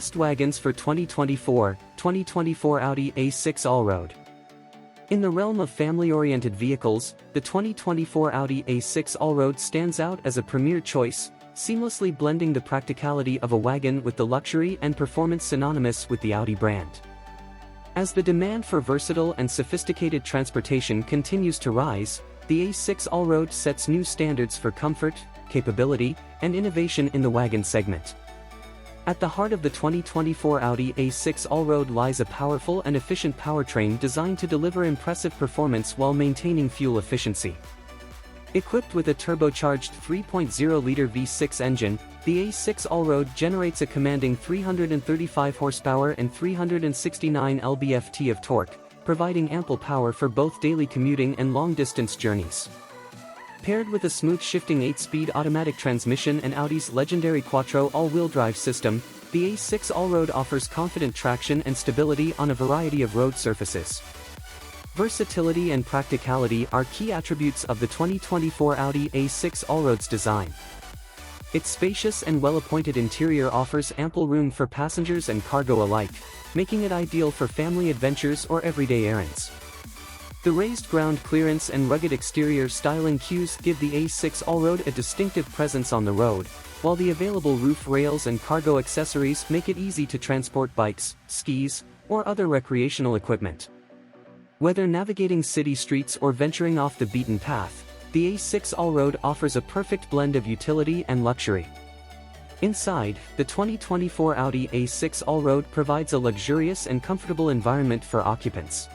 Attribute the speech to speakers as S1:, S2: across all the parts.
S1: Best wagons for 2024 Audi A6 Allroad. In the realm of family-oriented vehicles, the 2024 Audi A6 Allroad stands out as a premier choice, seamlessly blending the practicality of a wagon with the luxury and performance synonymous with the Audi brand. As the demand for versatile and sophisticated transportation continues to rise, the A6 Allroad sets new standards for comfort, capability, and innovation in the wagon segment. At the heart of the 2024 Audi A6 Allroad lies a powerful and efficient powertrain designed to deliver impressive performance while maintaining fuel efficiency. Equipped with a turbocharged 3.0-liter V6 engine, the A6 Allroad generates a commanding 335 horsepower and 369 lb-ft of torque, providing ample power for both daily commuting and long-distance journeys. Paired with a smooth shifting 8-speed automatic transmission and Audi's legendary Quattro all-wheel drive system, the A6 Allroad offers confident traction and stability on a variety of road surfaces. Versatility and practicality are key attributes of the 2024 Audi A6 Allroad's design. Its spacious and well-appointed interior offers ample room for passengers and cargo alike, making it ideal for family adventures or everyday errands. The raised ground clearance and rugged exterior styling cues give the A6 Allroad a distinctive presence on the road, while the available roof rails and cargo accessories make it easy to transport bikes, skis, or other recreational equipment. Whether navigating city streets or venturing off the beaten path, the A6 Allroad offers a perfect blend of utility and luxury. Inside, the 2024 Audi A6 Allroad provides a luxurious and comfortable environment for occupants.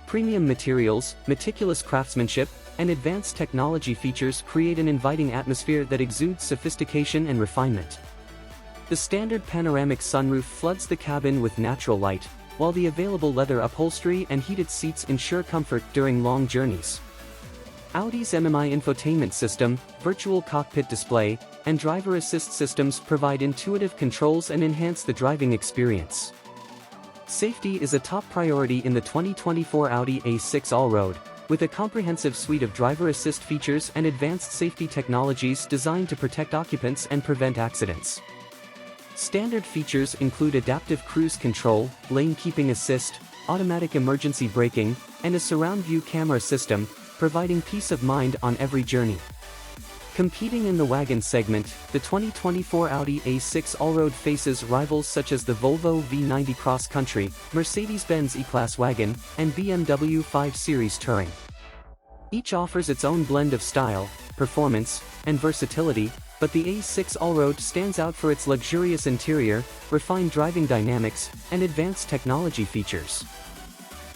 S1: Premium materials, meticulous craftsmanship, and advanced technology features create an inviting atmosphere that exudes sophistication and refinement. The standard panoramic sunroof floods the cabin with natural light, while the available leather upholstery and heated seats ensure comfort during long journeys. Audi's MMI infotainment system, virtual cockpit display, and driver assist systems provide intuitive controls and enhance the driving experience. Safety is a top priority in the 2024 Audi A6 Allroad, with a comprehensive suite of driver assist features and advanced safety technologies designed to protect occupants and prevent accidents. Standard features include adaptive cruise control, lane keeping assist, automatic emergency braking, and a surround view camera system, providing peace of mind on every journey. Competing in the wagon segment, the 2024 Audi A6 Allroad faces rivals such as the Volvo V90 Cross Country, Mercedes-Benz E-Class wagon, and BMW 5 Series Touring. Each offers its own blend of style, performance, and versatility, but the A6 Allroad stands out for its luxurious interior, refined driving dynamics, and advanced technology features.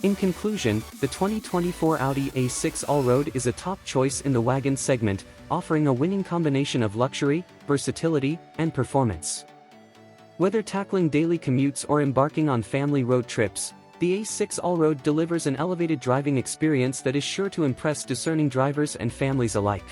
S1: In conclusion, the 2024 Audi A6 Allroad is a top choice in the wagon segment, offering a winning combination of luxury, versatility, and performance. Whether tackling daily commutes or embarking on family road trips, the A6 Allroad delivers an elevated driving experience that is sure to impress discerning drivers and families alike.